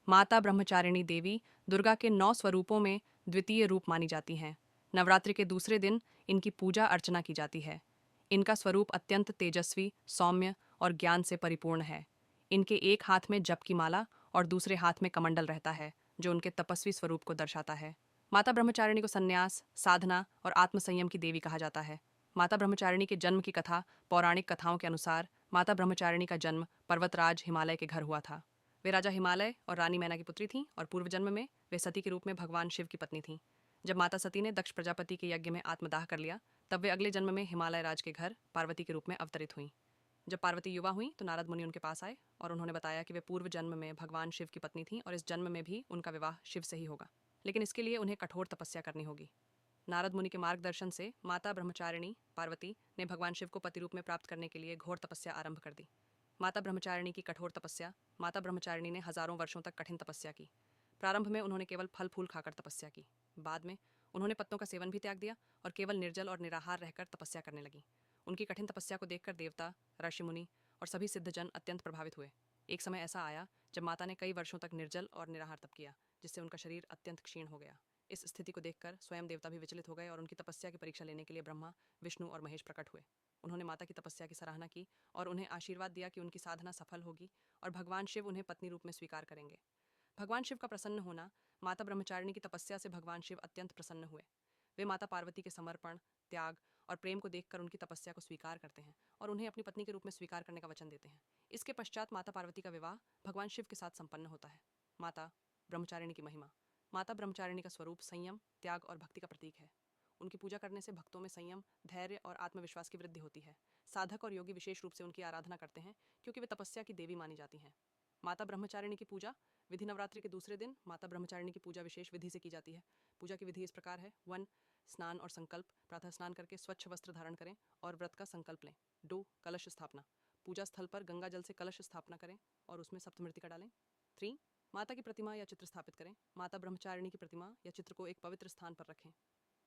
माता ब्रह्मचारिणी देवी दुर्गा के 9 स्वरूपों में द्वितीय रूप मानी जाती हैं। नवरात्रि के दूसरे दिन इनकी पूजा अर्चना की जाती है। इनका स्वरूप अत्यंत तेजस्वी, सौम्य और ज्ञान से परिपूर्ण है। इनके एक हाथ में जप की माला और दूसरे हाथ में कमंडल रहता है, जो उनके तपस्वी स्वरूप को दर्शाता है। माता ब्रह्मचारिणी को संन्यास, साधना और आत्मसंयम की देवी कहा जाता है। माता ब्रह्मचारिणी के जन्म की कथा पौराणिक कथाओं के अनुसार माता ब्रह्मचारिणी का जन्म पर्वतराज हिमालय के घर हुआ था। वे राजा हिमालय और रानी मैना की पुत्री थीं और पूर्व जन्म में वे सती के रूप में भगवान शिव की पत्नी थीं। जब माता सती ने दक्ष प्रजापति के यज्ञ में आत्मदाह कर लिया, तब वे अगले जन्म में हिमालय राज के घर पार्वती के रूप में अवतरित हुईं। जब पार्वती युवा हुई तो नारद मुनि उनके पास आए और उन्होंने बताया कि वे पूर्व जन्म में भगवान शिव की पत्नी थीं और इस जन्म में भी उनका विवाह शिव से ही होगा, लेकिन इसके लिए उन्हें कठोर तपस्या करनी होगी। नारद मुनि के मार्गदर्शन से माता ब्रह्मचारिणी पार्वती ने भगवान शिव को पति रूप में प्राप्त करने के लिए घोर तपस्या आरंभ कर दी। माता ब्रह्मचारिणी की कठोर तपस्या। माता ब्रह्मचारिणी ने हजारों वर्षों तक कठिन तपस्या की। प्रारंभ में उन्होंने केवल फल फूल खाकर तपस्या की। बाद में उन्होंने पत्तों का सेवन भी त्याग दिया और केवल निर्जल और निराहार रहकर तपस्या करने लगी। उनकी कठिन तपस्या को देखकर देवता, ऋषि मुनि और सभी सिद्धजन अत्यंत प्रभावित हुए। एक समय ऐसा आया जब माता ने कई वर्षों तक निर्जल और निराहार तप किया, जिससे उनका शरीर अत्यंत क्षीण हो गया। इस स्थिति को देखकर स्वयं देवता भी विचलित हो गए और उनकी तपस्या की परीक्षा लेने के लिए ब्रह्मा, विष्णु और महेश प्रकट हुए। उन्होंने माता की तपस्या की सराहना की और उन्हें आशीर्वाद दिया कि उनकी साधना सफल होगी और भगवान शिव उन्हें पत्नी रूप में स्वीकार करेंगे। भगवान शिव का प्रसन्न होना। माता ब्रह्मचारिणी की तपस्या से भगवान शिव अत्यंत प्रसन्न हुए। वे माता पार्वती के समर्पण, त्याग और प्रेम को देखकर उनकी तपस्या को स्वीकार करते हैं और उन्हें अपनी पत्नी के रूप में स्वीकार करने का वचन देते हैं। इसके पश्चात माता पार्वती का विवाह भगवान शिव के साथ संपन्न होता है। माता ब्रह्मचारिणी की महिमा। माता ब्रह्मचारिणी का स्वरूप संयम, त्याग और भक्ति का प्रतीक है। उनकी पूजा करने से भक्तों में संयम, धैर्य और आत्मविश्वास की वृद्धि होती है। साधक और योगी विशेष रूप से उनकी आराधना करते हैं क्योंकि वे तपस्या की देवी मानी जाती हैं। माता ब्रह्मचारिणी की पूजा विधि। नवरात्रि के दूसरे दिन माता ब्रह्मचारिणी की पूजा विशेष विधि से की जाती है। पूजा की विधि इस प्रकार है। 1. स्नान और संकल्प। प्रातः स्नान करके स्वच्छ वस्त्र धारण करें और व्रत का संकल्प लें। 2. कलश स्थापना। पूजा स्थल पर गंगा जल से कलश स्थापना करें और उसमें सप्तमृतिका डालें। 3. माता की प्रतिमा या चित्र स्थापित करें। माता ब्रह्मचारिणी की प्रतिमा या चित्र को एक पवित्र स्थान पर रखें।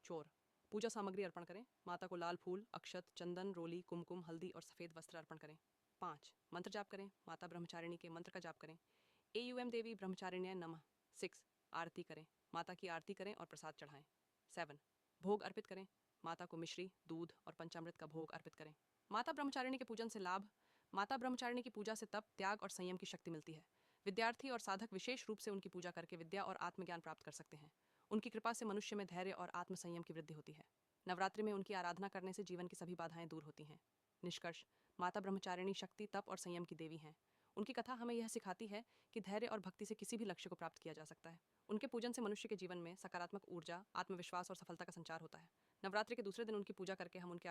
4. पूजा सामग्री अर्पण करें। माता को लाल फूल, अक्षत, चंदन, रोली, कुमकुम, हल्दी और सफेद वस्त्र अर्पण करें। 5. मंत्र जाप करें। माता ब्रह्मचारिणी के मंत्र का जाप करें। एयुएम देवी ब्रह्मचारिण्य नमः। 6. आरती करें। माता की आरती करें और प्रसाद चढ़ाएं। 7. भोग अर्पित करें। माता को मिश्री, दूध और पंचामृत का भोग अर्पित करें। माता ब्रह्मचारिणी के पूजन से लाभ। माता ब्रह्मचारिणी की पूजा से तप, त्याग और संयम की शक्ति मिलती है। विद्यार्थी और साधक विशेष रूप से उनकी पूजा करके विद्या और आत्मज्ञान प्राप्त कर सकते हैं। उनकी कृपा से मनुष्य में धैर्य और आत्मसंयम की वृद्धि होती है। नवरात्रि में उनकी आराधना करने से जीवन की सभी बाधाएं दूर होती हैं। निष्कर्ष। माता ब्रह्मचारिणी शक्ति, तप और संयम की देवी हैं। उनकी कथा हमें यह सिखाती है कि धैर्य और भक्ति से किसी भी लक्ष्य को प्राप्त किया जा सकता है। उनके पूजन से मनुष्य के जीवन में सकारात्मक ऊर्जा, आत्मविश्वास और सफलता का संचार होता है। नवरात्रि के दूसरे दिन उनकी पूजा करके हम उनके